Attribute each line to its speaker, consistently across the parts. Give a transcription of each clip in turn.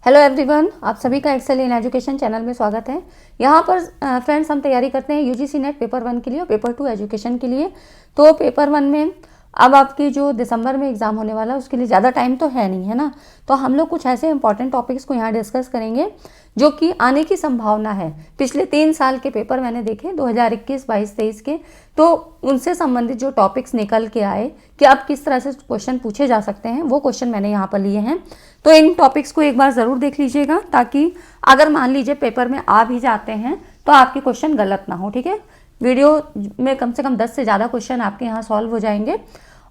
Speaker 1: Hello everyone, आप सभी का एक्सेल इन एजुकेशन चैनल में स्वागत है। यहाँ पर फ्रेंड्स हम तैयारी करते हैं यूजीसी नेट पेपर 1 के लिए और पेपर 2 एजुकेशन के लिए। तो पेपर 1 में अब आपकी जो दिसंबर में एग्ज़ाम होने वाला है उसके लिए ज़्यादा टाइम तो है नहीं, है ना। तो हम लोग कुछ ऐसे इंपॉर्टेंट टॉपिक्स को यहाँ डिस्कस करेंगे जो कि आने की संभावना है। पिछले 3 साल के पेपर मैंने देखे 2021, 22, 23 के, तो उनसे संबंधित जो टॉपिक्स निकल के आए कि अब किस तरह से क्वेश्चन पूछे जा सकते हैं, वो क्वेश्चन मैंने यहाँ पर लिए हैं। तो इन टॉपिक्स को एक बार ज़रूर देख लीजिएगा ताकि अगर मान लीजिए पेपर में आ भी जाते हैं तो आपके क्वेश्चन गलत ना हो, ठीक है। वीडियो में कम से कम 10 से ज़्यादा क्वेश्चन आपके यहाँ सॉल्व हो जाएंगे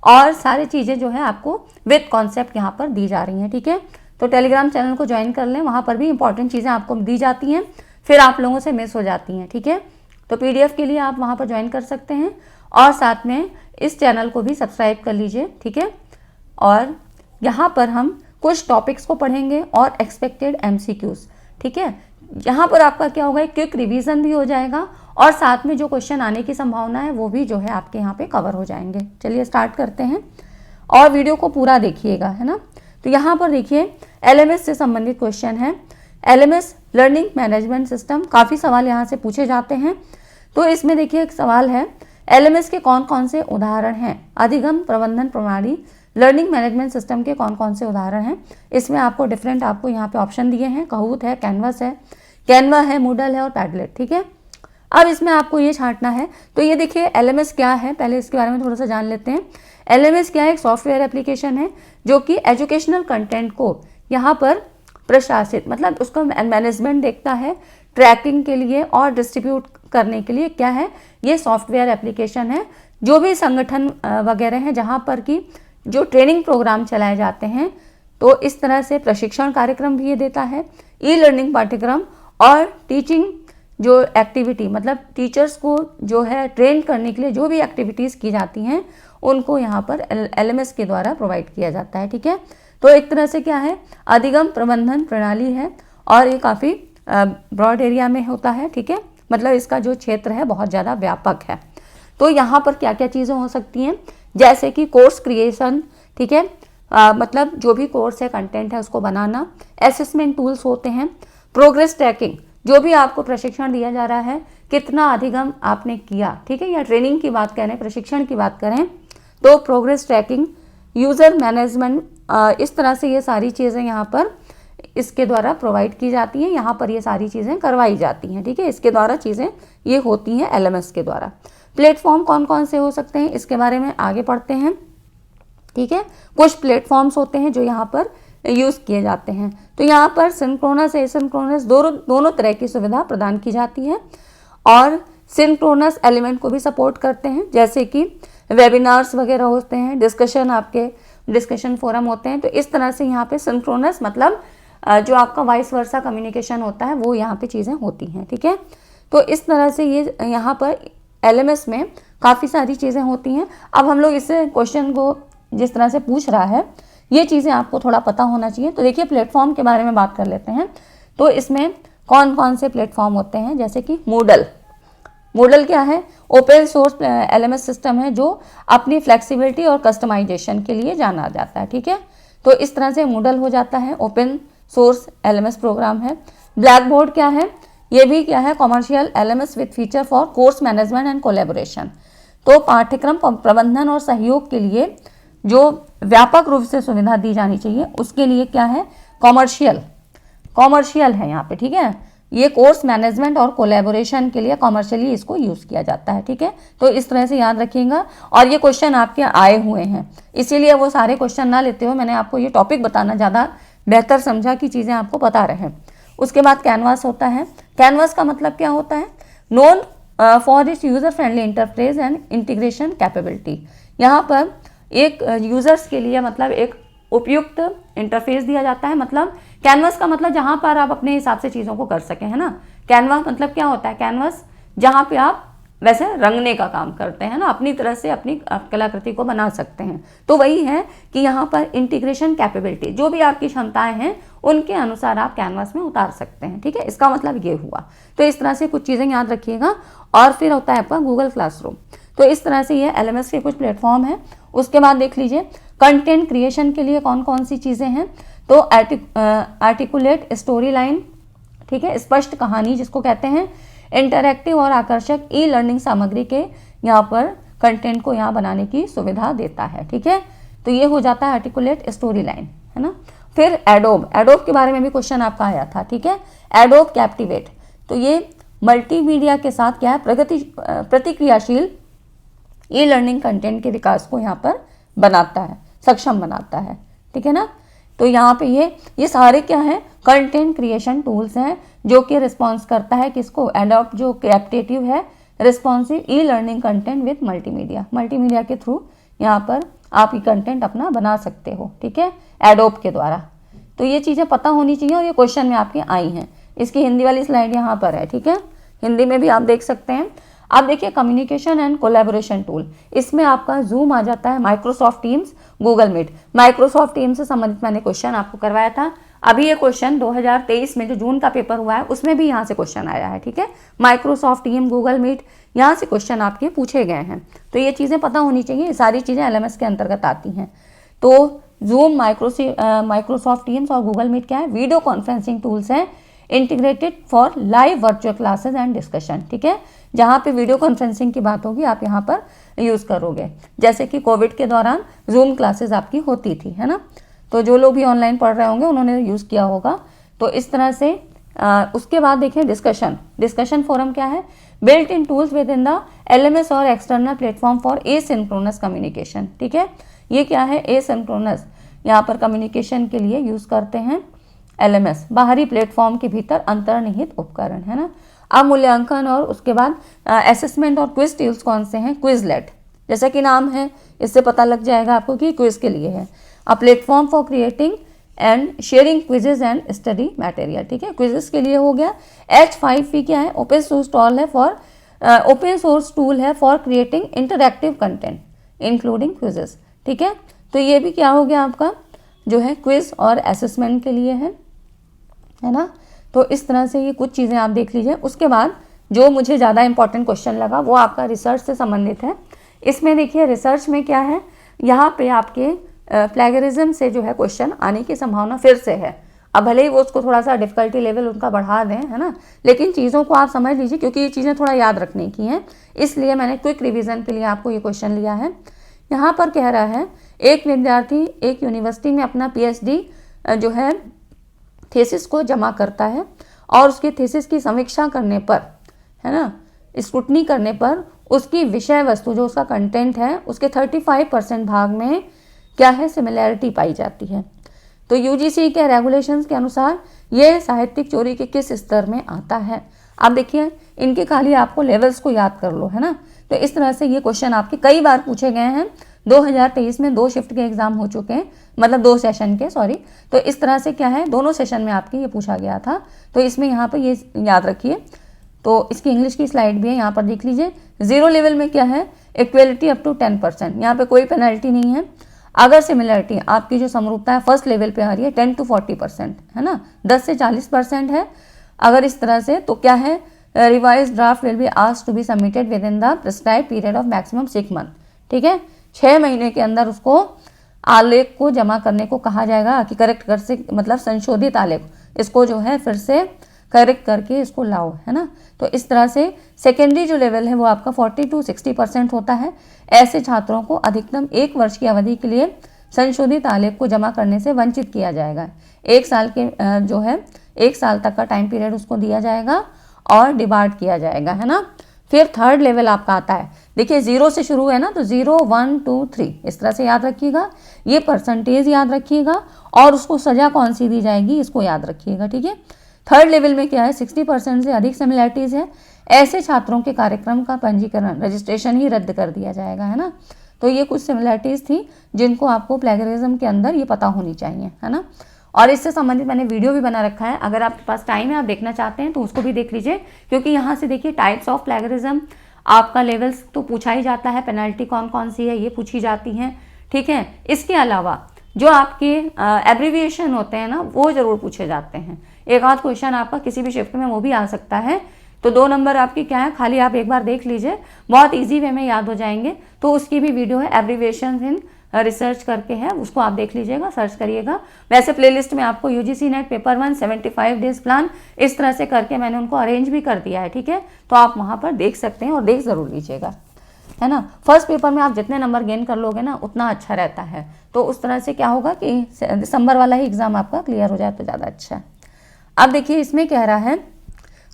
Speaker 1: और सारी चीज़ें जो है आपको विद कॉन्सेप्ट यहाँ पर दी जा रही हैं, ठीक है। तो टेलीग्राम चैनल को ज्वाइन कर लें, वहाँ पर भी इंपॉर्टेंट चीज़ें आपको दी जाती हैं, फिर आप लोगों से मिस हो जाती हैं, ठीक है। तो PDF के लिए आप वहाँ पर ज्वाइन कर सकते हैं और साथ में इस चैनल को भी सब्सक्राइब कर लीजिए, ठीक है। और यहाँ पर हम कुछ टॉपिक्स को पढ़ेंगे और एक्सपेक्टेड MCQs, ठीक है। यहाँ पर आपका क्या होगा, क्विक रिवीजन भी हो जाएगा और साथ में जो क्वेश्चन आने की संभावना है वो भी जो है आपके यहाँ पे कवर हो जाएंगे। चलिए स्टार्ट करते हैं और वीडियो को पूरा देखिएगा, है ना। तो यहाँ पर देखिए LMS से संबंधित क्वेश्चन है। LMS लर्निंग मैनेजमेंट सिस्टम, काफ़ी सवाल यहाँ से पूछे जाते हैं। तो इसमें देखिए एक सवाल है, LMS के कौन कौन से उदाहरण हैं। अधिगम प्रबंधन प्रणाली लर्निंग मैनेजमेंट सिस्टम के कौन कौन से उदाहरण हैं। इसमें आपको डिफरेंट आपको यहाँ पे ऑप्शन दिए हैं, कहूत है, कैनवा है, मूडल है और पैडलेट, ठीक है। अब इसमें आपको ये छांटना है। तो ये देखिए LMS क्या है, पहले इसके बारे में थोड़ा सा जान लेते हैं। LMS क्या है, एक सॉफ्टवेयर एप्लीकेशन है जो कि एजुकेशनल कंटेंट को यहाँ पर प्रशासित, मतलब उसको मैनेजमेंट देखता है, ट्रैकिंग के लिए और डिस्ट्रीब्यूट करने के लिए क्या है, ये सॉफ्टवेयर एप्लीकेशन है। जो भी संगठन वगैरह हैं जहाँ पर कि जो ट्रेनिंग प्रोग्राम चलाए जाते हैं, तो इस तरह से प्रशिक्षण कार्यक्रम भी ये देता है, ई-लर्निंग पाठ्यक्रम और टीचिंग जो एक्टिविटी, मतलब टीचर्स को जो है ट्रेन करने के लिए जो भी एक्टिविटीज़ की जाती हैं उनको यहाँ पर LMS के द्वारा प्रोवाइड किया जाता है, ठीक है। तो एक तरह से क्या है, अधिगम प्रबंधन प्रणाली है और ये काफ़ी ब्रॉड एरिया में होता है, ठीक है। मतलब इसका जो क्षेत्र है बहुत ज़्यादा व्यापक है। तो यहाँ पर क्या क्या चीज़ें हो सकती हैं, जैसे कि कोर्स क्रिएशन, ठीक है, मतलब जो भी कोर्स है, कंटेंट है, उसको बनाना। असेसमेंट टूल्स होते हैं। प्रोग्रेस ट्रैकिंग, जो भी आपको प्रशिक्षण दिया जा रहा है, कितना अधिगम आपने किया, ठीक है, या ट्रेनिंग की बात करें, प्रशिक्षण की बात करें तो प्रोग्रेस ट्रैकिंग। यूज़र मैनेजमेंट, इस तरह से ये सारी चीज़ें यहाँ पर इसके द्वारा प्रोवाइड की जाती हैं, यहाँ पर ये सारी चीज़ें करवाई जाती हैं, ठीक है। इसके द्वारा चीज़ें ये होती हैं LMS के द्वारा। प्लेटफॉर्म कौन कौन से हो सकते हैं, इसके बारे में आगे पढ़ते हैं, ठीक है। कुछ प्लेटफॉर्म्स होते हैं जो यहाँ पर यूज़ किए जाते हैं। तो यहाँ पर सिंक्रोनस, एसिंक्रोनस दोनों तरह की सुविधा प्रदान की जाती है और सिंक्रोनस एलिमेंट को भी सपोर्ट करते हैं, जैसे कि वेबिनार्स वगैरह होते हैं, डिस्कशन फोरम होते हैं। तो इस तरह से यहाँ पे सिंक्रोनस मतलब जो आपका वाइस वर्सा कम्युनिकेशन होता है वो यहाँ पे चीज़ें होती हैं, ठीक है। तो इस तरह से ये यहाँ पर LMS में काफ़ी सारी चीज़ें होती हैं। अब हम लोग इस क्वेश्चन को जिस तरह से पूछ रहा है, ये चीज़ें आपको थोड़ा पता होना चाहिए। तो देखिए प्लेटफॉर्म के बारे में बात कर लेते हैं। तो इसमें कौन कौन से प्लेटफॉर्म होते हैं, जैसे कि मूडल क्या है, ओपन सोर्स LMS सिस्टम है जो अपनी फ्लेक्सिबिलिटी और कस्टमाइजेशन के लिए जाना जाता है, ठीक है। तो इस तरह से मूडल हो जाता है, ओपन सोर्स LMS प्रोग्राम है। ब्लैक बोर्ड क्या है, ये भी क्या है, commercial LMS with feature for course management and collaboration. तो पाठ्यक्रम प्रबंधन और सहयोग के लिए जो व्यापक रूप से सुविधा दी जानी चाहिए उसके लिए क्या है, कॉमर्शियल है यहाँ पे, ठीक है। ये कोर्स मैनेजमेंट और कोलैबोरेशन के लिए कॉमर्शियली इसको यूज़ किया जाता है, ठीक है। तो इस तरह से याद रखिएगा और ये क्वेश्चन आपके आए हुए हैं, इसीलिए वो सारे क्वेश्चन ना लेते हुए मैंने आपको ये टॉपिक बताना ज़्यादा बेहतर समझा कि चीज़ें आपको पता रहें। उसके बाद कैनवास होता है। कैनवास का मतलब क्या होता है, known for its user friendly interface and integration capability. यहाँ पर एक यूज़र्स के लिए मतलब एक उपयुक्त इंटरफेस दिया जाता है। मतलब कैनवास का मतलब जहाँ पर आप अपने हिसाब से चीज़ों को कर सकें, है ना। कैनवा मतलब क्या होता है, कैनवास जहाँ पे आप वैसे रंगने का काम करते हैं ना, अपनी तरह से अपनी कलाकृति को बना सकते हैं। तो वही है कि यहाँ पर इंटीग्रेशन कैपेबिलिटी, जो भी आपकी क्षमताएं हैं उनके अनुसार आप कैनवास में उतार सकते हैं, ठीक है। इसका मतलब ये हुआ। तो इस तरह से कुछ चीज़ें याद रखिएगा। और फिर होता है आपका गूगल क्लासरूम। तो इस तरह से ये LMS के कुछ प्लेटफॉर्म है। उसके बाद देख लीजिए कंटेंट क्रिएशन के लिए कौन कौन सी चीज़ें हैं, तो आर्टिकुलेट स्टोरी लाइन, ठीक है, स्पष्ट कहानी जिसको कहते हैं, इंटरैक्टिव और आकर्षक ई लर्निंग सामग्री के यहाँ पर कंटेंट को यहाँ बनाने की सुविधा देता है, ठीक है। तो ये हो जाता है आर्टिकुलेट स्टोरी लाइन, है ना। फिर एडोब, एडोब के बारे में भी क्वेश्चन आपका आया था, ठीक है। एडोब कैप्टिवेट, तो ये मल्टीमीडिया के साथ क्या है, प्रतिक्रियाशील ई लर्निंग कंटेंट के विकास को यहाँ पर बनाता है, सक्षम बनाता है, ठीक है ना। तो यहाँ पे ये सारे क्या हैं, कंटेंट क्रिएशन टूल्स हैं जो कि रिस्पॉन्स करता है किसको, एडोब जो कैप्टिवेटिव है, responsive e learning content with multimedia, multimedia के थ्रू यहाँ पर आप ये कंटेंट अपना बना सकते हो, ठीक है, एडोब के द्वारा। तो ये चीज़ें पता होनी चाहिए और ये क्वेश्चन में आपके आई हैं। इसकी हिंदी वाली स्लाइड यहाँ पर है, ठीक है, हिंदी में भी आप देख सकते हैं। आप देखिए कम्युनिकेशन एंड कोलैबोरेशन टूल, इसमें आपका जूम आ जाता है, Microsoft Teams, Google Meet. Microsoft Teams से संबंधित मैंने क्वेश्चन आपको करवाया था। अभी ये क्वेश्चन 2023 में जो जून का पेपर हुआ है उसमें भी यहाँ से क्वेश्चन आया है, ठीक है। माइक्रोसॉफ्ट टीम, गूगल मीट, यहाँ से क्वेश्चन आपके पूछे गए हैं। तो ये चीज़ें पता होनी चाहिए, सारी चीज़ें LMS के अंतर्गत आती हैं। तो जूम, माइक्रोसॉफ्ट टीम्स और गूगल मीट क्या है, वीडियो कॉन्फ्रेंसिंग टूल्स हैं integrated for live virtual classes and discussion, ठीक है। जहाँ पे वीडियो कॉन्फ्रेंसिंग की बात होगी आप यहाँ पर यूज़ करोगे, जैसे कि कोविड के दौरान जूम क्लासेस आपकी होती थी, है ना। तो जो लोग भी ऑनलाइन पढ़ रहे होंगे उन्होंने यूज़ किया होगा। तो इस तरह से उसके बाद देखें डिस्कशन फोरम क्या है, built in tools with in the LMS और external platform for asynchronous communication, ठीक है। ये क्या है, एसिंक्रोनस, यहाँ पर कम्युनिकेशन के लिए यूज़ करते हैं LMS, बाहरी प्लेटफॉर्म के भीतर अंतर्निहित उपकरण, है ना। अब मूल्यांकन और उसके बाद असेसमेंट और क्विज टूल्स कौन से हैं, क्विजलेट, जैसा कि नाम है इससे पता लग जाएगा आपको कि क्विज के लिए है। A platform for creating and sharing quizzes and study material, ठीक है, क्विजेस के लिए हो गया। H5P क्या है, ओपन सोर्स टूल है for creating interactive content including quizzes, ठीक है। तो ये भी क्या हो गया आपका जो है क्विज और असेसमेंट के लिए है ना। तो इस तरह से ये कुछ चीज़ें आप देख लीजिए। उसके बाद जो मुझे ज़्यादा इंपॉर्टेंट क्वेश्चन लगा वो आपका रिसर्च से संबंधित है। इसमें देखिए रिसर्च में क्या है, यहाँ पे आपके प्लेगरिज्म से जो है क्वेश्चन आने की संभावना फिर से है। अब भले ही वो उसको थोड़ा सा डिफिकल्टी लेवल उनका बढ़ा दें, है ना, लेकिन चीज़ों को आप समझ लीजिए क्योंकि ये चीज़ें थोड़ा याद रखने की हैं, इसलिए मैंने क्विक रिवीजन के लिए आपको ये क्वेश्चन लिया है। यहाँ पर कह रहा है एक विद्यार्थी एक यूनिवर्सिटी में अपना PhD जो है थीसिस को जमा करता है और उसके थीसिस की समीक्षा करने पर, है ना, स्क्रूटनी करने पर उसकी विषय वस्तु जो उसका कंटेंट है उसके 35% भाग में क्या है, सिमिलैरिटी पाई जाती है। तो UGC के रेगुलेशंस के अनुसार ये साहित्यिक चोरी के किस स्तर में आता है। आप देखिए इनके खाली आपको लेवल्स को याद कर लो, है ना। तो इस तरह से ये क्वेश्चन आपके कई बार पूछे गए हैं। 2023 में 2 शिफ्ट के एग्जाम हो चुके हैं, मतलब 2 सेशन के, सॉरी। तो इस तरह से क्या है, दोनों सेशन में आपके ये पूछा गया था। तो इसमें यहाँ पर ये याद रखिए। तो इसकी इंग्लिश की स्लाइड भी है, यहाँ पर देख लीजिए। 0 लेवल में क्या है, इक्वलिटी अप टू 10%, यहाँ पे कोई पेनल्टी नहीं है। अगर सिमिलरिटी आपकी जो समरूपता है फर्स्ट लेवल पे आ रही है 10 to 40%, है ना, 10 से 40% है। अगर इस तरह से तो क्या है, revise draft will be asked to be submitted within the prescribed period of maximum 6 month, ठीक है। 6 महीने के अंदर उसको आलेख को जमा करने को कहा जाएगा कि करेक्ट कर से मतलब संशोधित आलेख इसको जो है फिर से करेक्ट करके इसको लाओ, है ना। तो इस तरह से सेकेंडरी जो लेवल है वो आपका 40 to 60% होता है। ऐसे छात्रों को अधिकतम 1 वर्ष की अवधि के लिए संशोधित आलेख को जमा करने से वंचित किया जाएगा। 1 साल के जो है 1 साल तक का टाइम पीरियड उसको दिया जाएगा और डिबार्ड किया जाएगा, है ना। फिर थर्ड लेवल आपका आता है, देखिए 0 से शुरू है ना, तो 0, 1, 2, 3 इस तरह से याद रखिएगा। ये परसेंटेज याद रखिएगा और उसको सजा कौन सी दी जाएगी इसको याद रखिएगा, ठीक है। थर्ड लेवल में क्या है, 60% से अधिक सिमिलैरिटीज है। ऐसे छात्रों के कार्यक्रम का पंजीकरण, रजिस्ट्रेशन ही रद्द कर दिया जाएगा, है ना। तो ये कुछ सिमिलैरिटीज थी जिनको आपको प्लेगरिज्म के अंदर ये पता होनी चाहिए, है ना। और इससे संबंधित मैंने वीडियो भी बना रखा है, अगर आपके पास टाइम है आप देखना चाहते हैं तो उसको भी देख लीजिए, क्योंकि यहाँ से देखिए टाइप्स ऑफ प्लेगरिज्म, आपका लेवल्स तो पूछा ही जाता है, पेनल्टी कौन कौन सी है ये पूछी जाती हैं, ठीक है। इसके अलावा जो आपके एब्रीविएशन होते हैं ना वो जरूर पूछे जाते हैं। एक आध क्वेश्चन आपका किसी भी शिफ्ट में वो भी आ सकता है। तो 2 नंबर आपकी क्या है, खाली आप एक बार देख लीजिए, बहुत इजी वे में याद हो जाएंगे। तो उसकी भी वीडियो है, एब्रीविएशन इन रिसर्च करके है, उसको आप देख लीजिएगा, सर्च करिएगा। वैसे प्लेलिस्ट में आपको UGC net paper 1 75 days plan इस तरह से करके मैंने उनको अरेंज भी कर दिया है, ठीक है। तो आप वहाँ पर देख सकते हैं और देख ज़रूर लीजिएगा, है ना। फर्स्ट पेपर में आप जितने नंबर गेन कर लोगे ना उतना अच्छा रहता है। तो उस तरह से क्या होगा कि दिसंबर वाला ही एग्जाम आपका क्लियर हो जाए तो ज़्यादा अच्छा है। अब देखिए इसमें कह रहा है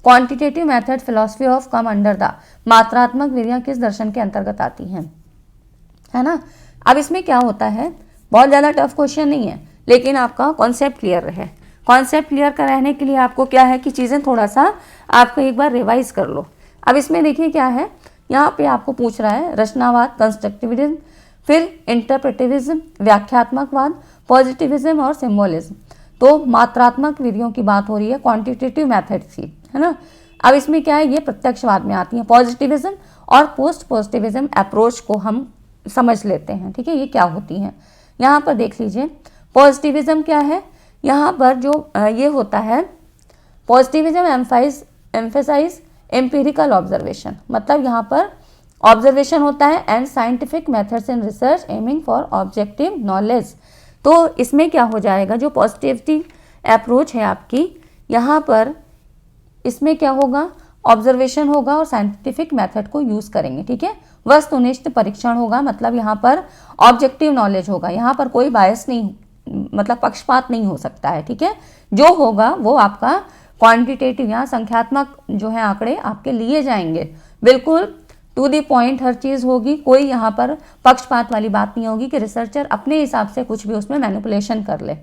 Speaker 1: quantitative method philosophy of come under the, मात्रात्मक विधियां किस दर्शन के अंतर्गत आती हैं, है ना। अब इसमें क्या होता है, बहुत ज़्यादा टफ क्वेश्चन नहीं है, लेकिन आपका कॉन्सेप्ट क्लियर रहे। कॉन्सेप्ट क्लियर कराने के लिए आपको क्या है कि चीज़ें थोड़ा सा आपको एक बार रिवाइज कर लो। अब इसमें देखिए क्या है, यहाँ पे आपको पूछ रहा है रचनावाद, कंस्ट्रक्टिविज्म, फिर इंटरप्रेटिविज्म, व्याख्यात्मकवाद, पॉजिटिविज्म और सिम्बोलिज्म। तो मात्रात्मक विधियों की बात हो रही है, क्वांटिटेटिव मेथड्स की, है ना। अब इसमें क्या है, ये प्रत्यक्षवाद में आती है। पॉजिटिविज्म और पोस्ट पॉजिटिविज्म अप्रोच को हम समझ लेते हैं, ठीक है, ये क्या होती हैं। यहाँ पर देख लीजिए पॉजिटिविज्म क्या है। यहाँ पर जो ये होता है, पॉजिटिविज्म एम्फेसाइज एम्पिरिकल ऑब्जर्वेशन, मतलब यहाँ पर ऑब्जर्वेशन होता है and scientific methods in research aiming for objective knowledge. तो इसमें क्या हो जाएगा, जो पॉजिटिविटी अप्रोच है आपकी, यहाँ पर इसमें क्या होगा, ऑब्जर्वेशन होगा और साइंटिफिक मेथड को यूज़ करेंगे, ठीक है। वस्तुनिष्ठ परीक्षण होगा, मतलब यहाँ पर ऑब्जेक्टिव नॉलेज होगा, यहाँ पर कोई बायस नहीं, मतलब पक्षपात नहीं हो सकता है, ठीक है। जो होगा वो आपका क्वांटिटेटिव, यहाँ संख्यात्मक जो है आंकड़े आपके लिए जाएंगे, बिल्कुल टू दी पॉइंट हर चीज़ होगी। कोई यहाँ पर पक्षपात वाली बात नहीं होगी कि रिसर्चर अपने हिसाब से कुछ भी उसमें मैनिपुलेशन कर ले,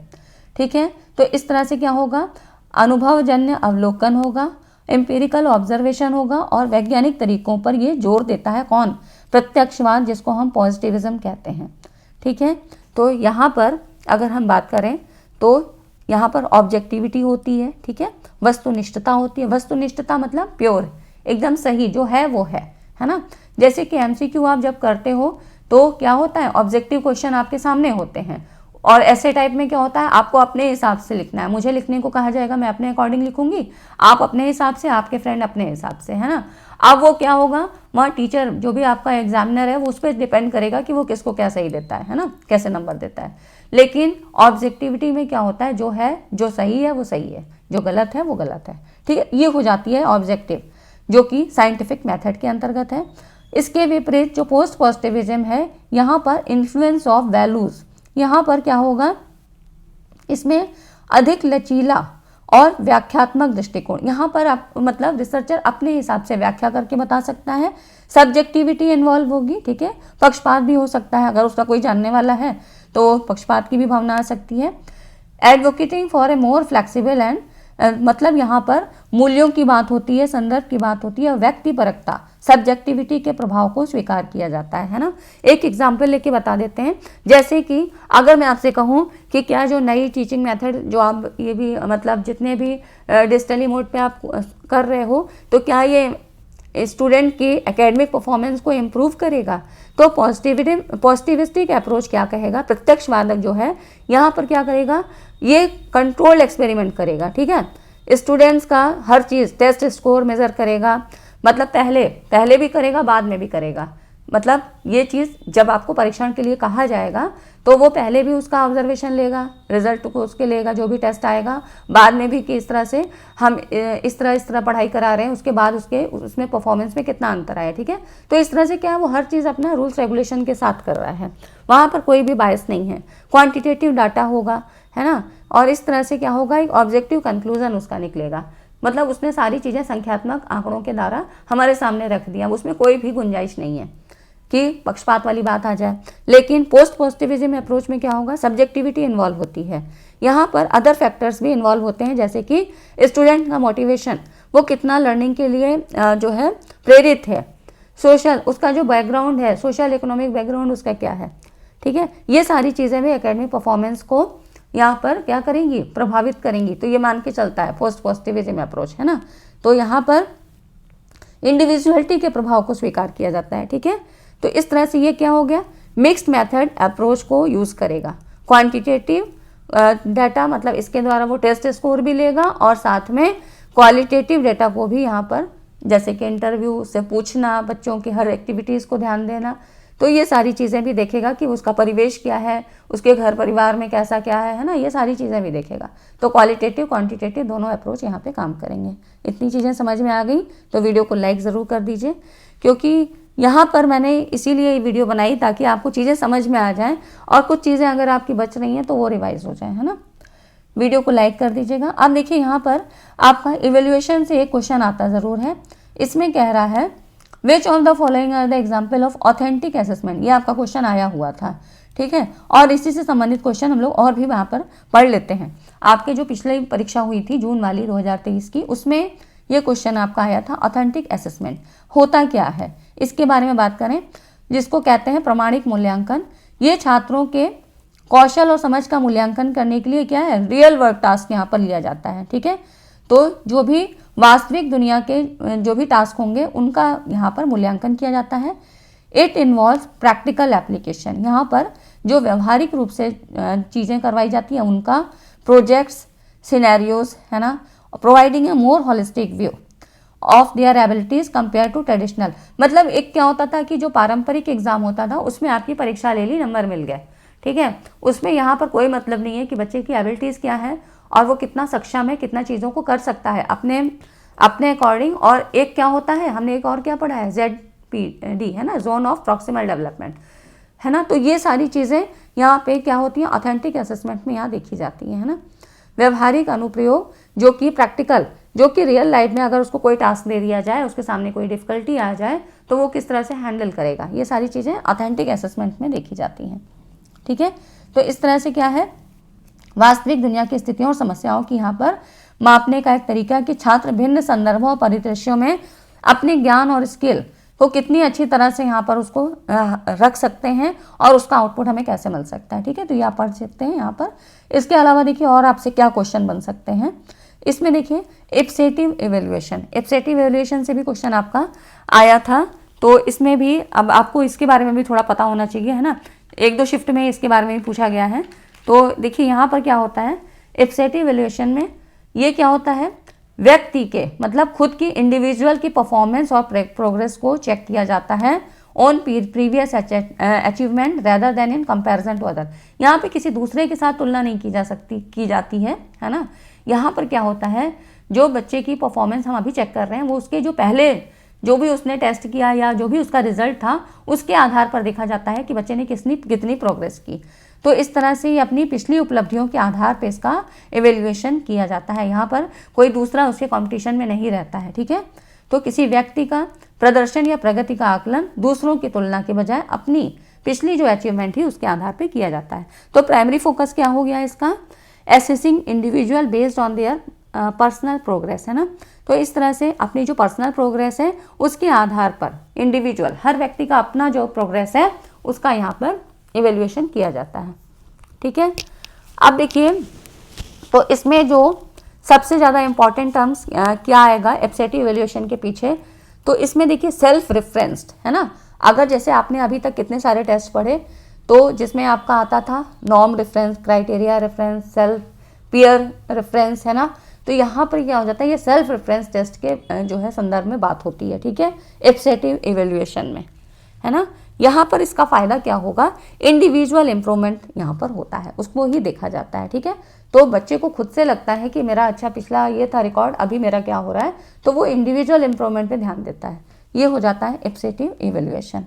Speaker 1: ठीक है। तो इस तरह से क्या होगा, अनुभवजन्य अवलोकन होगा, एम्पिरिकल ऑब्जर्वेशन होगा और वैज्ञानिक तरीकों पर ये जोर देता है कौन, प्रत्यक्षवाद, जिसको हम पॉजिटिविज्म कहते हैं, ठीक है। तो यहाँ पर अगर हम बात करें तो यहाँ पर ऑब्जेक्टिविटी होती है, ठीक है, वस्तुनिष्ठता होती है। वस्तुनिष्ठता मतलब प्योर, एकदम सही, जो है वो है ना। जैसे कि एमसीक्यू आप जब करते हो तो क्या होता है, ऑब्जेक्टिव क्वेश्चन आपके सामने होते हैं, और ऐसे टाइप में क्या होता है, आपको अपने हिसाब से लिखना है। मुझे लिखने को कहा जाएगा, मैं अपने अकॉर्डिंग लिखूंगी, आप अपने हिसाब से, आपके फ्रेंड अपने हिसाब से, है ना। अब वो क्या होगा, वहाँ टीचर जो भी आपका एग्जामिनर है वो उस पर डिपेंड करेगा कि वो किसको क्या सही देता है ना, कैसे नंबर देता है। लेकिन ऑब्जेक्टिविटी में क्या होता है, जो है, जो सही है वो सही है, जो गलत है वो गलत है, ठीक है। ये हो जाती है ऑब्जेक्टिव, जो कि साइंटिफिक मेथड के अंतर्गत है। इसके विपरीत जो पोस्ट पॉजिटिविज्म है, यहाँ पर इन्फ्लुएंस ऑफ वैल्यूज, यहाँ पर क्या होगा, इसमें अधिक लचीला और व्याख्यात्मक दृष्टिकोण, यहाँ पर आप मतलब रिसर्चर अपने हिसाब से व्याख्या करके बता सकता है। सब्जेक्टिविटी इन्वॉल्व होगी, ठीक है, पक्षपात भी हो सकता है, अगर उसका कोई जानने वाला है तो पक्षपात की भी भावना आ सकती है। Advocating for a more flexible and, मतलब यहाँ पर मूल्यों की बात होती है, संदर्भ की बात होती है, व्यक्तिपरकता, सब्जेक्टिविटी के प्रभाव को स्वीकार किया जाता है ना। एक एग्जाम्पल लेके बता देते हैं, जैसे कि अगर मैं आपसे कहूँ कि क्या जो नई टीचिंग मेथड जो आप ये भी मतलब जितने भी डिजिटली मोड पे आप कर रहे हो, तो क्या ये स्टूडेंट की एकेडमिक परफॉर्मेंस को इम्प्रूव करेगा। तो पॉजिटिविस्टिक अप्रोच क्या कहेगा, प्रत्यक्षवादक जो है यहाँ पर क्या करेगा, ये कंट्रोल्ड एक्सपेरिमेंट करेगा, ठीक है। स्टूडेंट्स का हर चीज़ टेस्ट स्कोर मेज़र करेगा, मतलब पहले भी करेगा, बाद में भी करेगा। मतलब ये चीज़ जब आपको परीक्षण के लिए कहा जाएगा तो वो पहले भी उसका ऑब्जर्वेशन लेगा, रिजल्ट को उसके लेगा, जो भी टेस्ट आएगा, बाद में भी कि इस तरह से हम इस तरह पढ़ाई करा रहे हैं, उसके बाद उसमें परफॉर्मेंस में कितना अंतर आया, ठीक है। तो इस तरह से क्या है, वो हर चीज़ अपना रूल्स रेगुलेशन के साथ कर रहा है, वहाँ पर कोई भी बायस नहीं है। क्वान्टिटेटिव डाटा होगा, है ना, और इस तरह से क्या होगा, एक ऑब्जेक्टिव कंक्लूजन उसका निकलेगा, मतलब उसने सारी चीज़ें संख्यात्मक आंकड़ों के द्वारा हमारे सामने रख दिया, उसमें कोई भी गुंजाइश नहीं है कि पक्षपात वाली बात आ जाए। लेकिन पोस्ट पॉजिटिविज्म अप्रोच में क्या होगा, सब्जेक्टिविटी इन्वॉल्व होती है, यहाँ पर अदर फैक्टर्स भी इन्वॉल्व होते हैं, जैसे कि स्टूडेंट का मोटिवेशन, वो कितना लर्निंग के लिए जो है प्रेरित है, सोशल, उसका जो बैकग्राउंड है, सोशल इकोनॉमिक बैकग्राउंड उसका क्या है, ठीक है। ये सारी चीज़ें भी एकेडमिक परफॉर्मेंस को यहाँ पर क्या करेंगी, प्रभावित करेंगी। तो ये मान के चलता है पोस्ट पॉजिटिविज्म अप्रोच, है ना। तो यहाँ पर इंडिविजुअलिटी के प्रभाव को स्वीकार किया जाता है, ठीक है। तो इस तरह से ये क्या हो गया, मिक्स्ड मेथड अप्रोच को यूज़ करेगा। क्वांटिटेटिव डाटा, मतलब इसके द्वारा वो टेस्ट स्कोर भी लेगा, और साथ में क्वालिटेटिव डाटा को भी यहाँ पर, जैसे कि इंटरव्यू से पूछना, बच्चों की हर एक्टिविटीज़ को ध्यान देना, तो ये सारी चीज़ें भी देखेगा कि उसका परिवेश क्या है, उसके घर परिवार में कैसा क्या है ना, ये सारी चीज़ें भी देखेगा। तो क्वालिटेटिव क्वांटिटेटिव दोनों अप्रोच यहाँ पे काम करेंगे। इतनी चीज़ें समझ में आ गई तो वीडियो को लाइक ज़रूर कर दीजिए, क्योंकि यहाँ पर मैंने इसीलिए ये वीडियो बनाई ताकि आपको चीज़ें समझ में आ जाएँ और कुछ चीज़ें अगर आपकी बच रही हैं तो वो रिवाइज हो जाए, है ना। वीडियो को लाइक कर दीजिएगा। अब देखिए यहाँ पर आपका इवेल्युएशन से एक क्वेश्चन आता ज़रूर है। इसमें कह रहा है which of the following are the example of authentic assessment. ये आपका क्वेश्चन आया हुआ था, ठीक है। और इसी से संबंधित क्वेश्चन हम लोग और भी वहाँ पर पढ़ लेते हैं। आपके जो पिछले परीक्षा हुई थी जून वाली 2023 की, उसमें ये क्वेश्चन आपका आया था ऑथेंटिक असेसमेंट होता क्या है, इसके बारे में बात करें, जिसको कहते हैं प्रमाणिक मूल्यांकन। ये छात्रों के कौशल और समझ का मूल्यांकन करने के लिए क्या है, रियल वर्क टास्क यहाँ पर लिया जाता है, ठीक है। तो जो भी वास्तविक दुनिया के जो भी टास्क होंगे उनका यहाँ पर मूल्यांकन किया जाता है। इट इन्वॉल्व प्रैक्टिकल एप्लीकेशन, यहाँ पर जो व्यवहारिक रूप से चीज़ें करवाई जाती हैं उनका, प्रोजेक्ट्स, सिनेरियोज, है ना, providing a more holistic view of their abilities compare to traditional. मतलब एक क्या होता था कि जो पारंपरिक एग्जाम होता था उसमें आपकी परीक्षा ले ली, नंबर मिल गए, ठीक है। उसमें यहाँ पर कोई मतलब नहीं है कि बच्चे की एबिलिटीज़ क्या है और वो कितना सक्षम है, कितना चीज़ों को कर सकता है अपने अकॉर्डिंग। और एक क्या होता है, हमने एक और क्या पढ़ा है, ZPD, है ना, जोन ऑफ प्रॉक्सिमल डेवलपमेंट, है ना। तो ये सारी चीज़ें यहाँ पे क्या होती हैं, ऑथेंटिक असेसमेंट में यहाँ देखी जाती है ना। व्यवहारिक अनुप्रयोग जो कि प्रैक्टिकल, जो कि रियल लाइफ में अगर उसको कोई टास्क दे दिया जाए, उसके सामने कोई डिफिकल्टी आ जाए तो वो किस तरह से हैंडल करेगा, ये सारी चीज़ें ऑथेंटिक असेसमेंट में देखी जाती हैं, ठीक है। तो इस तरह से क्या है, वास्तविक दुनिया की स्थितियों और समस्याओं की यहाँ पर मापने का एक तरीका कि छात्र भिन्न संदर्भों और परिदृश्यों में अपने ज्ञान और स्किल को कितनी अच्छी तरह से यहाँ पर उसको रख सकते हैं और उसका आउटपुट हमें कैसे मिल सकता है, ठीक है। तो ये आप पढ़ सकते हैं यहाँ पर। इसके अलावा देखिए और आपसे क्या क्वेश्चन बन सकते हैं, इसमें देखिए इप्सेटिव इवेल्युएशन, इप्सेटिव इवेल्युएशन से भी क्वेश्चन आपका आया था। तो इसमें भी अब आपको इसके बारे में भी थोड़ा पता होना चाहिए, है ना। 1-2 शिफ्ट में इसके बारे में भी पूछा गया है। तो देखिए यहाँ पर क्या होता है, इप्सेटिव इवेल्युएशन में ये क्या होता है, व्यक्ति के मतलब खुद की इंडिविजुअल की परफॉर्मेंस और प्रोग्रेस को चेक किया जाता है on previous achievement rather than in comparison to other. यहाँ पे किसी दूसरे के साथ तुलना नहीं की जाती है ना। यहाँ पर क्या होता है, जो बच्चे की परफॉर्मेंस हम अभी चेक कर रहे हैं वो उसके जो पहले जो भी उसने टेस्ट किया या जो भी उसका रिजल्ट था उसके आधार पर देखा जाता है कि बच्चे ने कितनी प्रोग्रेस की। तो इस तरह से ये अपनी पिछली उपलब्धियों के आधार पर इसका इवेल्युएशन किया जाता है। यहाँ पर कोई दूसरा उसके कंपटीशन में नहीं रहता है, ठीक है। तो किसी व्यक्ति का प्रदर्शन या प्रगति का आकलन दूसरों की तुलना के बजाय अपनी पिछली जो अचीवमेंट थी उसके आधार पर किया जाता है। तो प्राइमरी फोकस क्या हो गया इसका, assessing individual based on their personal progress, है ना। तो इस तरह से अपनी जो पर्सनल प्रोग्रेस है उसके आधार पर इंडिविजुअल, हर व्यक्ति का अपना जो प्रोग्रेस है उसका यहाँ पर इवेल्युएशन किया जाता है, ठीक है। अब देखिए तो इसमें जो सबसे ज़्यादा इम्पॉर्टेंट टर्म्स क्या आएगा इप्सेटिव इवेल्युएशन के पीछे, तो इसमें देखिए सेल्फ रेफरेंस्ड, है ना। अगर जैसे आपने अभी तक कितने सारे टेस्ट पढ़े तो जिसमें आपका आता था norm reference, criteria reference, self peer reference, है ना। तो यहाँ पर क्या हो जाता है, ये सेल्फ रेफरेंस टेस्ट के जो है संदर्भ में बात होती है, ठीक है, इप्सेटिव इवेल्युएशन में, है ना। यहाँ पर इसका फायदा क्या होगा, इंडिविजुअल इम्प्रूवमेंट यहाँ पर होता है, उसको ही देखा जाता है, ठीक है। तो बच्चे को खुद से लगता है कि मेरा अच्छा पिछला ये था रिकॉर्ड, अभी मेरा क्या हो रहा है, तो वो इंडिविजुअल इम्प्रूवमेंट पे ध्यान देता है। ये हो जाता है इप्सेटिव इवेल्युएशन,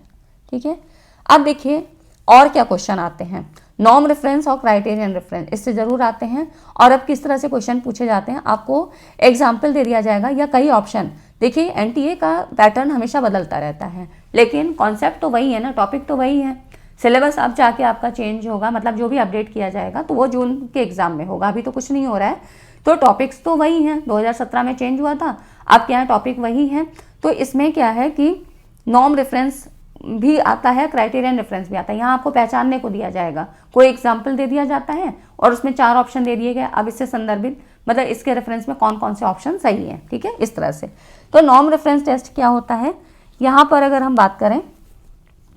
Speaker 1: ठीक है। अब देखिए और क्या क्वेश्चन आते हैं, नॉर्म रेफरेंस और क्राइटेरियन रेफरेंस, इससे जरूर आते हैं। और अब किस तरह से क्वेश्चन पूछे जाते हैं, आपको एग्जाम्पल दे दिया जाएगा या कई ऑप्शन। देखिए एनटीए का पैटर्न हमेशा बदलता रहता है, लेकिन कॉन्सेप्ट तो वही है ना, टॉपिक तो वही है। सिलेबस अब जाके आपका चेंज होगा, मतलब जो भी अपडेट किया जाएगा तो वो जून के एग्जाम में होगा, अभी तो कुछ नहीं हो रहा है। तो टॉपिक्स तो वही हैं, 2017 में चेंज हुआ था, अब क्या है टॉपिक वही है। तो इसमें क्या है कि नॉर्म रेफरेंस भी आता है, क्राइटेरियन रेफरेंस भी आता है। यहाँ आपको पहचानने को दिया जाएगा, कोई एग्जाम्पल दे दिया जाता है और उसमें 4 ऑप्शन दे दिए गए, अब इससे संदर्भित मतलब इसके रेफरेंस में कौन कौन से ऑप्शन सही हैं, ठीक है, इस तरह से। तो नॉर्म रेफरेंस टेस्ट क्या होता है, यहाँ पर अगर हम बात करें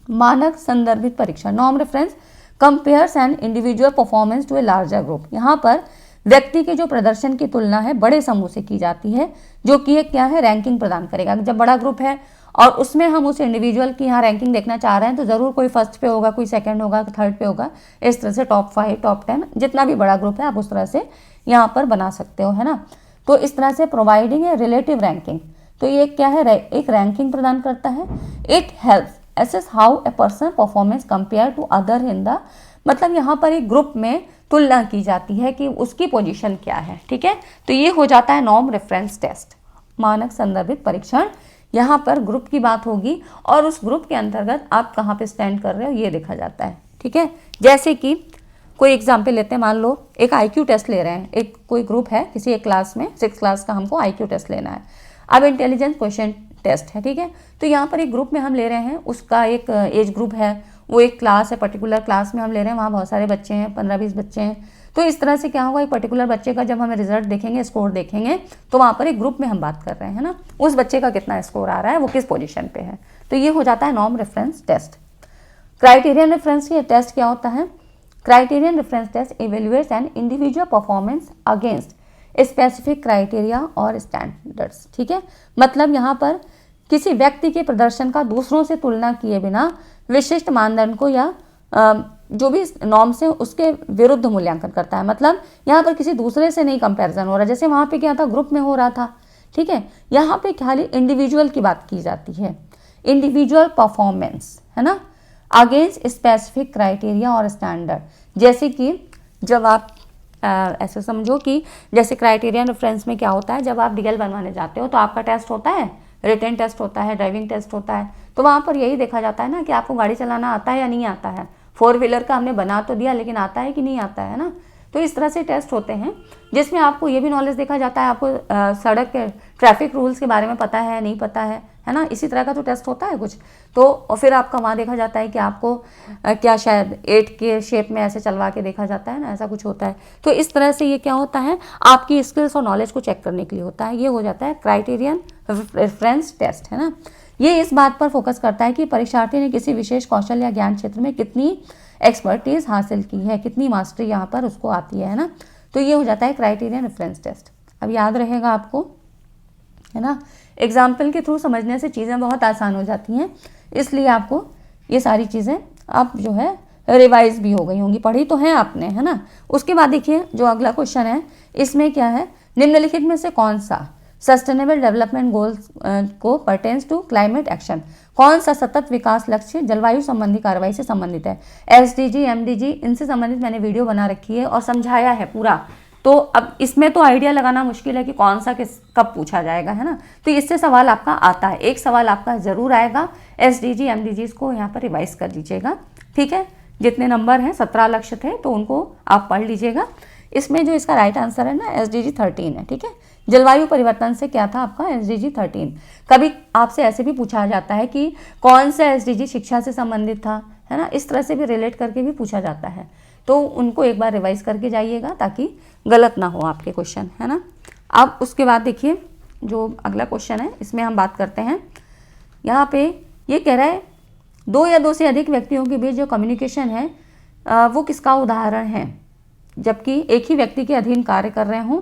Speaker 1: मानक संदर्भित परीक्षण, norm reference compares an individual performance to a larger group. यहाँ पर व्यक्ति के जो प्रदर्शन की तुलना है बड़े समूह से की जाती है, जो कि एक क्या है रैंकिंग प्रदान करेगा। जब बड़ा ग्रुप है और उसमें हम उस इंडिविजुअल की यहाँ रैंकिंग देखना चाह रहे हैं, तो ज़रूर कोई फर्स्ट पे होगा, कोई सेकंड होगा, थर्ड पे होगा, इस तरह से टॉप 5, टॉप 10, जितना भी बड़ा ग्रुप है आप उस तरह से यहाँ पर बना सकते हो, है ना। तो इस तरह से प्रोवाइडिंग ए रिलेटिव रैंकिंग, तो ये क्या है, एक रैंकिंग प्रदान करता है। It helps assess how a person performance compare to other in the, मतलब यहाँ पर एक ग्रुप में तुलना की जाती है कि उसकी पोजीशन क्या है, ठीक है। तो ये हो जाता है नॉर्म रेफरेंस टेस्ट, मानक संदर्भित परीक्षण। यहाँ पर ग्रुप की बात होगी और उस ग्रुप के अंतर्गत आप कहाँ पे स्टैंड कर रहे हो ये देखा जाता है, ठीक है। जैसे कि कोई एग्जाम्पल लेते हैं, मान लो एक IQ टेस्ट ले रहे हैं, एक कोई ग्रुप है किसी एक क्लास में, 6th क्लास का हमको IQ टेस्ट लेना है। अब इंटेलिजेंस क्वेश्चन टेस्ट है, ठीक है। तो यहाँ पर एक ग्रुप में हम ले रहे हैं, उसका एक एज ग्रुप है, वो एक क्लास है, पर्टिकुलर क्लास में हम ले रहे हैं, वहाँ बहुत सारे बच्चे हैं, 15-20 बच्चे हैं। तो इस तरह से क्या होगा, एक पर्टिकुलर बच्चे का जब हमें रिजल्ट देखेंगे, स्कोर देखेंगे, तो वहाँ पर एक ग्रुप में हम बात कर रहे हैं ना, उस बच्चे का कितना स्कोर आ रहा है, वो किस पोजीशन पे है। तो ये हो जाता है norm reference test. Criterion reference test क्या होता है, criterion reference test evaluates an individual performance against specific criteria और स्टैंडर्ड्स, ठीक है। मतलब यहाँ पर किसी व्यक्ति के प्रदर्शन का दूसरों से तुलना किए बिना विशिष्ट मानदंड को या जो भी नॉर्म से उसके विरुद्ध मूल्यांकन करता है। मतलब यहाँ पर किसी दूसरे से नहीं कंपैरिजन हो रहा, जैसे वहाँ पे क्या था, ग्रुप में हो रहा था, ठीक है। यहाँ पे खाली इंडिविजुअल की बात की जाती है, इंडिविजुअल परफॉर्मेंस, है ना, अगेंस्ट स्पेसिफिक क्राइटेरिया और स्टैंडर्ड। जैसे कि जब आप ऐसे समझो कि जैसे क्राइटेरियन रेफरेंस में क्या होता है, जब आप DL बनवाने जाते हो तो आपका टेस्ट होता है, रिटन टेस्ट होता है, ड्राइविंग टेस्ट होता है। तो वहाँ पर यही देखा जाता है ना कि आपको गाड़ी चलाना आता है या नहीं आता है। 4 व्हीलर का हमने बना तो दिया, लेकिन आता है कि नहीं आता है ना। तो इस तरह से टेस्ट होते हैं जिसमें आपको ये भी नॉलेज देखा जाता है, आपको सड़क के ट्रैफिक रूल्स के बारे में पता है नहीं पता है ना, इसी तरह का तो टेस्ट होता है कुछ। तो और फिर आपका वहाँ देखा जाता है कि आपको क्या शायद 8 के शेप में ऐसे चलवा के देखा जाता है ना, ऐसा कुछ होता है। तो इस तरह से ये क्या होता है, आपकी स्किल्स और नॉलेज को चेक करने के लिए होता है। ये हो जाता है क्राइटेरियन रेफरेंस टेस्ट, है ना। ये इस बात पर फोकस करता है कि परीक्षार्थी ने किसी विशेष कौशल या ज्ञान क्षेत्र में कितनी एक्सपर्टीज हासिल की है, कितनी मास्टरी यहाँ पर उसको आती है ना। तो ये हो जाता है क्राइटेरियन रेफरेंस टेस्ट। अब याद रहेगा आपको, है ना, एग्जाम्पल के थ्रू समझने से चीज़ें बहुत आसान हो जाती हैं, इसलिए आपको ये सारी चीज़ें आप जो है रिवाइज भी हो गई होंगी, पढ़ी तो हैं आपने, है ना। उसके बाद देखिए जो अगला क्वेश्चन है, इसमें क्या है, निम्नलिखित में से कौन सा सस्टेनेबल डेवलपमेंट गोल्स को पर्टेन्स टू क्लाइमेट एक्शन, कौन सा सतत विकास लक्ष्य जलवायु संबंधी कार्रवाई से संबंधित है। SDG MDG इनसे संबंधित मैंने वीडियो बना रखी है और समझाया है पूरा। तो अब इसमें तो आइडिया लगाना मुश्किल है कि कौन सा किस कब पूछा जाएगा, है ना। तो इससे सवाल आपका आता है, एक सवाल आपका जरूर आएगा। SDG MDG को यहाँ पर रिवाइज कर लीजिएगा, ठीक है। जितने नंबर हैं 17 लक्ष्य थे, तो उनको आप पढ़ लीजिएगा। इसमें जो इसका राइट आंसर है ना SDG 13 है, ठीक है। जलवायु परिवर्तन से क्या था आपका SDG 13। कभी आपसे ऐसे भी पूछा जाता है कि कौन सा SDG शिक्षा से संबंधित था, है ना, इस तरह से भी रिलेट करके भी पूछा जाता है। तो उनको एक बार रिवाइज करके जाइएगा ताकि गलत ना हो आपके क्वेश्चन, है ना। अब उसके बाद देखिए जो अगला क्वेश्चन है, इसमें हम बात करते हैं। यहाँ पे ये कह रहा है 2 या 2 से अधिक व्यक्तियों के बीच जो कम्युनिकेशन है वो किसका उदाहरण है। जबकि एक ही व्यक्ति के अधीन कार्य कर रहे हों,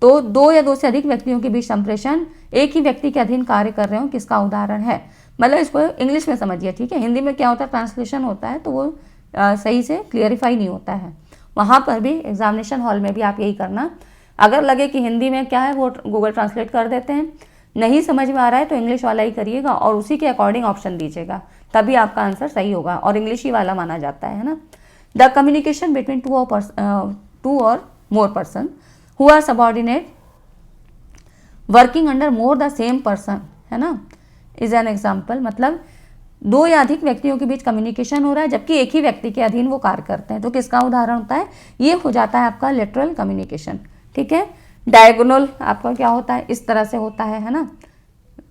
Speaker 1: तो 2 या 2 से अधिक व्यक्तियों के बीच संप्रेषण एक ही व्यक्ति के अधीन कार्य कर रहे हो, किसका उदाहरण है। मतलब इसको इंग्लिश में समझिए, ठीक है। हिंदी में क्या होता है, ट्रांसलेशन होता है तो वो सही से क्लियरिफाई नहीं होता है। वहाँ पर भी एग्जामिनेशन हॉल में भी आप यही करना, अगर लगे कि हिंदी में क्या है वो गूगल ट्रांसलेट कर देते हैं, नहीं समझ में आ रहा है तो इंग्लिश वाला ही करिएगा और उसी के अकॉर्डिंग ऑप्शन दीजिएगा, तभी आपका आंसर सही होगा और इंग्लिश ही वाला माना जाता है ना। द कम्युनिकेशन बिटवीन 2 और more person who are subordinate working under more the same person, है ना, इज एन एग्जाम्पल। मतलब 2 या अधिक व्यक्तियों के बीच कम्युनिकेशन हो रहा है जबकि एक ही व्यक्ति के अधीन वो कार्य करते हैं, तो किसका उदाहरण होता है, ये हो जाता है आपका लेटरल कम्युनिकेशन, ठीक है। डायगोनल आपका क्या होता है, इस तरह से होता है ना,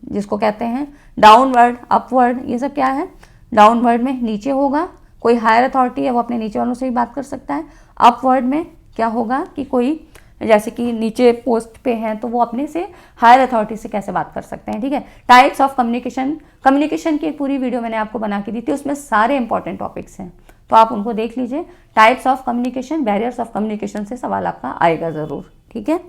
Speaker 1: जिसको कहते हैं डाउनवर्ड अपवर्ड। ये सब क्या है, डाउनवर्ड में नीचे होगा, कोई हायर अथॉरिटी है वो अपने नीचे वालों से भी बात कर सकता है। अपवर्ड में क्या होगा कि कोई जैसे कि नीचे पोस्ट पे हैं तो वो अपने से हायर अथॉरिटी से कैसे बात कर सकते हैं, ठीक है। टाइप्स ऑफ कम्युनिकेशन, कम्युनिकेशन की एक पूरी वीडियो मैंने आपको बना के दी थी, उसमें सारे इंपॉर्टेंट टॉपिक्स हैं, तो आप उनको देख लीजिए। Types of communication, barriers of communication से सवाल आपका आएगा ज़रूर, ठीक है।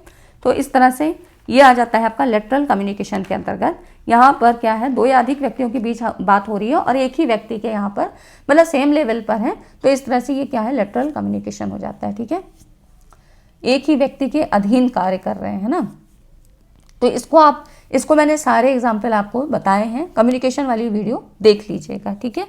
Speaker 1: तो इस तरह से ये आ जाता है आपका लेटरल कम्युनिकेशन के अंतर्गत। यहाँ पर क्या है, दो या अधिक व्यक्तियों के बीच बात हो रही है और एक ही व्यक्ति के यहाँ पर मतलब सेम लेवल पर है, तो इस तरह से ये क्या है, लेटरल कम्युनिकेशन हो जाता है। ठीक है, एक ही व्यक्ति के अधीन कार्य कर रहे हैं ना। तो इसको मैंने सारे एग्जाम्पल आपको बताए हैं, कम्युनिकेशन वाली वीडियो देख लीजिएगा। ठीक है,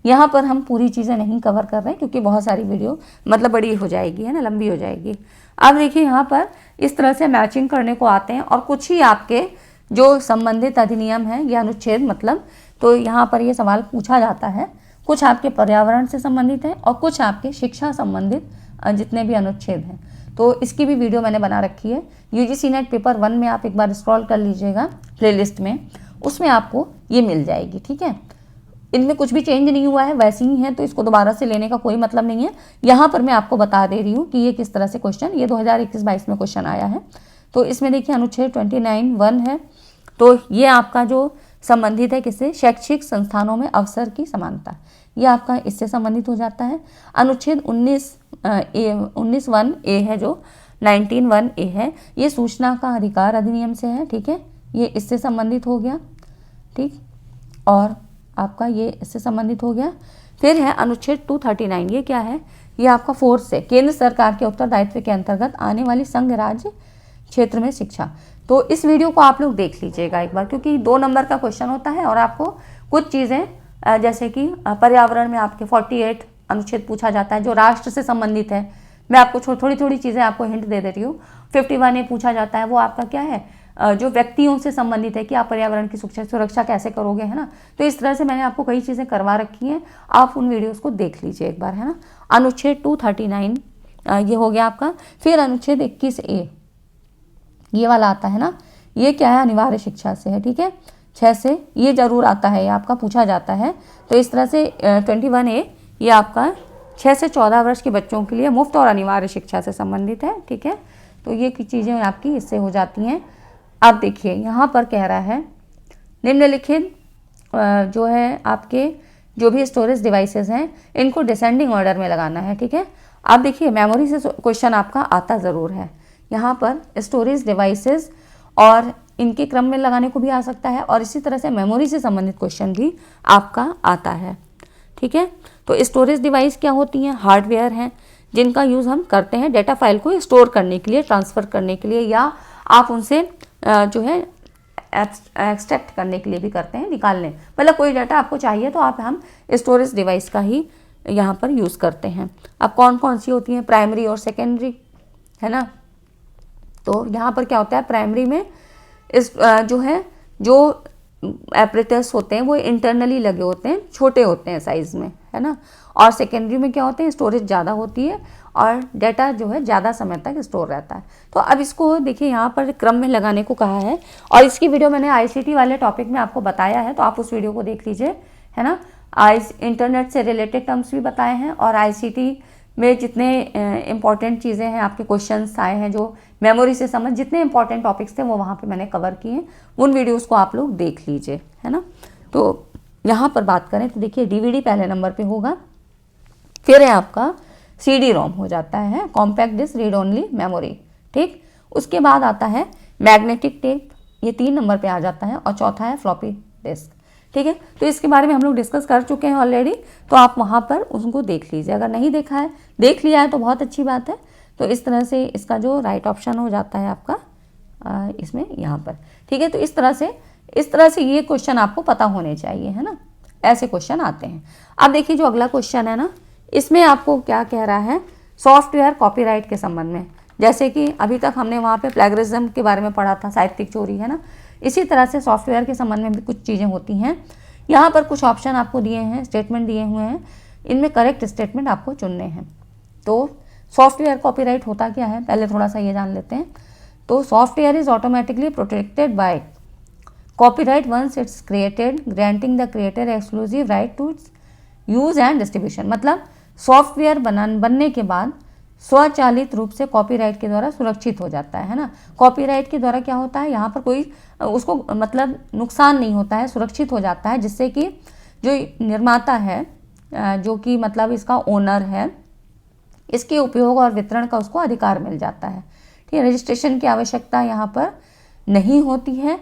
Speaker 1: यहाँ पर हम पूरी चीज़ें नहीं कवर कर रहे हैं क्योंकि बहुत सारी वीडियो मतलब बड़ी हो जाएगी, है ना, लंबी हो जाएगी। अब देखिए यहाँ पर इस तरह से मैचिंग करने को आते हैं और कुछ ही आपके जो संबंधित अधिनियम है या अनुच्छेद मतलब, तो यहाँ पर ये सवाल पूछा जाता है, कुछ आपके पर्यावरण से संबंधित हैं और कुछ आपके शिक्षा संबंधित जितने भी अनुच्छेद हैं। तो इसकी भी वीडियो मैंने बना रखी है, यूजीसी नेट पेपर 1 में आप एक बार स्क्रॉल कर लीजिएगा प्लेलिस्ट में, उसमें आपको ये मिल जाएगी। ठीक है, इनमें कुछ भी चेंज नहीं हुआ है, वैसे ही है, तो इसको दोबारा से लेने का कोई मतलब नहीं है। यहाँ पर मैं आपको बता दे रही हूँ कि ये किस तरह से क्वेश्चन, ये 2021-22 में क्वेश्चन आया है। तो इसमें देखिए अनुच्छेद 29(1) है, तो ये आपका जो संबंधित है किससे, शैक्षिक संस्थानों में अवसर की समानता, ये आपका इससे संबंधित हो जाता है। अनुच्छेद 19(1)(a) है, जो 19(1)(a) है, ये सूचना का अधिकार अधिनियम से है। ठीक है, ये इससे संबंधित हो गया। ठीक, और आपका ये इससे संबंधित हो गया। फिर है अनुच्छेद 239, ये क्या है, ये आपका फोर्स से केंद्र सरकार के उत्तरदायित्व के अंतर्गत आने वाली संघ राज्य क्षेत्र में शिक्षा। तो इस वीडियो को आप लोग देख लीजिएगा एक बार, क्योंकि 2 नंबर का क्वेश्चन होता है और आपको कुछ चीज़ें जैसे कि पर्यावरण में आपके 48 अनुच्छेद पूछा जाता है जो राष्ट्र से संबंधित है। मैं आपको थोड़ी थोड़ी चीज़ें आपको हिंट दे देती हूँ। 51A पूछा जाता है, वो आपका क्या है, जो व्यक्तियों से संबंधित है कि आप पर्यावरण की सुरक्षा कैसे करोगे, है ना। तो इस तरह से मैंने आपको कई चीज़ें करवा रखी हैं, आप उन वीडियोस को देख लीजिए एक बार, है ना। अनुच्छेद 239 ये हो गया आपका। फिर अनुच्छेद 21A ये वाला आता है ना, ये क्या है, अनिवार्य शिक्षा से है। ठीक है, 6 से ये जरूर आता है, ये आपका पूछा जाता है। तो इस तरह से 21A ये आपका 6 से 14 वर्ष के बच्चों के लिए मुफ्त और अनिवार्य शिक्षा से संबंधित है। ठीक है, तो ये चीज़ें आपकी इससे हो जाती हैं। अब देखिए यहाँ पर कह रहा है निम्नलिखित जो है आपके जो भी स्टोरेज डिवाइसेस हैं इनको डिसेंडिंग ऑर्डर में लगाना है। ठीक है, आप देखिए मेमोरी से क्वेश्चन आपका आता ज़रूर है, यहाँ पर स्टोरेज डिवाइसेस और इनके क्रम में लगाने को भी आ सकता है और इसी तरह से मेमोरी से संबंधित क्वेश्चन भी आपका आता है। ठीक है, तो स्टोरेज डिवाइस क्या होती हैं, हार्डवेयर हैं जिनका यूज़ हम करते हैं डेटा फाइल को स्टोर करने के लिए, ट्रांसफ़र करने के लिए, या आप उनसे जो है एक्सट्रैक्ट करने के लिए भी करते हैं, निकालने, मतलब कोई डाटा आपको चाहिए तो हम स्टोरेज डिवाइस का ही यहाँ पर यूज़ करते हैं। अब कौन कौन सी होती हैं, प्राइमरी और सेकेंडरी, है ना। तो यहाँ पर क्या होता है, प्राइमरी में इस जो एपरेटस होते हैं वो इंटरनली लगे होते हैं, छोटे होते हैं साइज़ में, है ना। और सेकेंडरी में क्या होते हैं, स्टोरेज ज़्यादा होती है और डाटा जो है ज़्यादा समय तक स्टोर रहता है। तो अब इसको देखिए यहाँ पर क्रम में लगाने को कहा है और इसकी वीडियो मैंने आईसीटी वाले टॉपिक में आपको बताया है, तो आप उस वीडियो को देख लीजिए, है ना। इंटरनेट से रिलेटेड टर्म्स भी बताए हैं और आईसीटी में जितने इंपॉर्टेंट चीज़ें हैं, आपके क्वेश्चंस आए हैं जो मेमोरी से जितने इंपॉर्टेंट टॉपिक्स थे वो वहाँ पे मैंने कवर किए हैं, उन वीडियोस को आप लोग देख लीजिए, है ना। तो यहाँ पर बात करें तो देखिए डीवीडी पहले नंबर पे होगा, फिर है आपका सीडी रोम हो जाता है, compact disc read only memory. ठीक, उसके बाद आता है मैग्नेटिक टेप, ये 3 नंबर पे आ जाता है, और चौथा है फ्लॉपी डिस्क। ठीक है, तो इसके बारे में हम लोग डिस्कस कर चुके हैं ऑलरेडी, तो आप वहाँ पर उसको देख लीजिए। अगर नहीं देखा है, देख लिया है तो बहुत अच्छी बात है। तो इस तरह से इसका जो राइट ऑप्शन हो जाता है आपका इसमें यहाँ पर। ठीक है, तो इस तरह से ये क्वेश्चन आपको पता होने चाहिए, है ना। ऐसे क्वेश्चन आते हैं। अब देखिए जो अगला क्वेश्चन है ना, इसमें आपको क्या कह रहा है, सॉफ्टवेयर कॉपीराइट के संबंध में। जैसे कि अभी तक हमने वहाँ पे प्लेगरिज्म के बारे में पढ़ा था, साहित्यिक चोरी, है ना। इसी तरह से सॉफ्टवेयर के संबंध में भी कुछ चीज़ें होती हैं। यहाँ पर कुछ ऑप्शन आपको दिए हैं, स्टेटमेंट दिए हुए हैं, इनमें करेक्ट स्टेटमेंट आपको चुनने हैं। तो सॉफ्टवेयर कॉपीराइट होता क्या है, पहले थोड़ा सा ये जान लेते हैं। तो software is automatically protected by copyright once it's created, granting the creator exclusive right to use and distribution. मतलब सॉफ्टवेयर बनने के बाद स्वचालित रूप से कॉपीराइट के द्वारा सुरक्षित हो जाता है ना। कॉपीराइट के द्वारा क्या होता है, यहाँ पर कोई उसको मतलब नुकसान नहीं होता है, सुरक्षित हो जाता है, जिससे कि जो निर्माता है, जो कि मतलब इसका ओनर है, इसके उपयोग और वितरण का उसको अधिकार मिल जाता है। ठीक है, रजिस्ट्रेशन की आवश्यकता यहाँ पर नहीं होती है,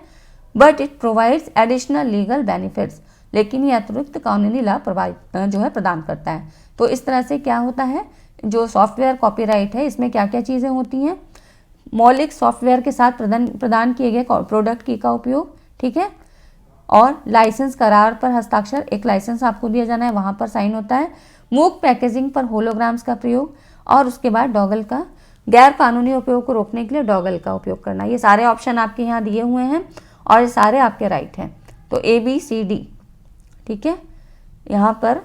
Speaker 1: but it provides additional legal benefits, लेकिन ये अतिरिक्त कानूनी लाभ जो है प्रदान करता है। तो इस तरह से क्या होता है, जो सॉफ्टवेयर कॉपीराइट है इसमें क्या क्या चीज़ें होती हैं, मौलिक सॉफ्टवेयर के साथ प्रदान किए गए प्रोडक्ट की का उपयोग, ठीक है, और लाइसेंस करार पर हस्ताक्षर, एक लाइसेंस आपको दिया जाना है, वहाँ पर साइन होता है, मूक पैकेजिंग पर होलोग्राम्स का प्रयोग, और उसके बाद डॉगल का गैर कानूनी उपयोग को रोकने के लिए डॉगल का उपयोग करना। ये सारे ऑप्शन आपके यहाँ दिए हुए हैं और ये सारे आपके राइट हैं। तो ABCD, ठीक है, यहाँ पर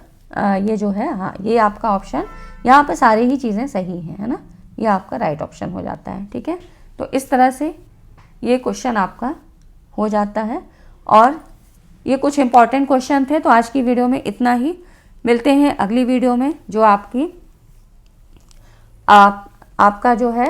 Speaker 1: ये जो है, हाँ ये आपका ऑप्शन, यहाँ पर सारी ही चीज़ें सही हैं, है ना, ये आपका राइट ऑप्शन हो जाता है, ठीक है। तो इस तरह से ये क्वेश्चन आपका हो जाता है, और ये कुछ इंपॉर्टेंट क्वेश्चन थे। तो आज की वीडियो में इतना ही, मिलते हैं अगली वीडियो में, जो आपका जो है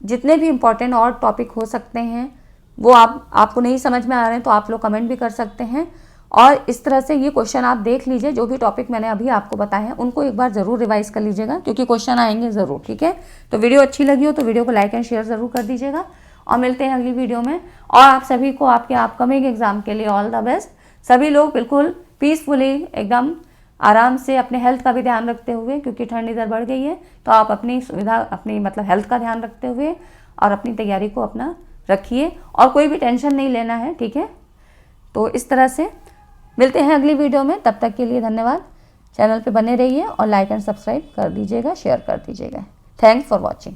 Speaker 1: जितने भी इम्पॉर्टेंट और टॉपिक हो सकते हैं वो आपको नहीं समझ में आ रहे हैं तो आप लोग कमेंट भी कर सकते हैं, और इस तरह से ये क्वेश्चन आप देख लीजिए, जो भी टॉपिक मैंने अभी आपको बताए हैं उनको एक बार ज़रूर रिवाइज कर लीजिएगा, क्योंकि क्वेश्चन आएंगे ज़रूर, ठीक है। तो वीडियो अच्छी लगी हो तो वीडियो को लाइक एंड शेयर ज़रूर कर दीजिएगा, और मिलते हैं अगली वीडियो में। और आप सभी को आपके अपकमिंग एग्जाम के लिए ऑल द बेस्ट। सभी लोग बिल्कुल पीसफुली, एकदम आराम से, अपने हेल्थ का भी ध्यान रखते हुए, क्योंकि ठंड इधर बढ़ गई है, तो आप अपनी सुविधा, अपनी मतलब हेल्थ का ध्यान रखते हुए और अपनी तैयारी को अपना रखिए, और कोई भी टेंशन नहीं लेना है, ठीक है। तो इस तरह से मिलते हैं अगली वीडियो में, तब तक के लिए धन्यवाद। चैनल पे बने रहिए और लाइक एंड सब्सक्राइब कर दीजिएगा, शेयर कर दीजिएगा। Thanks for watching.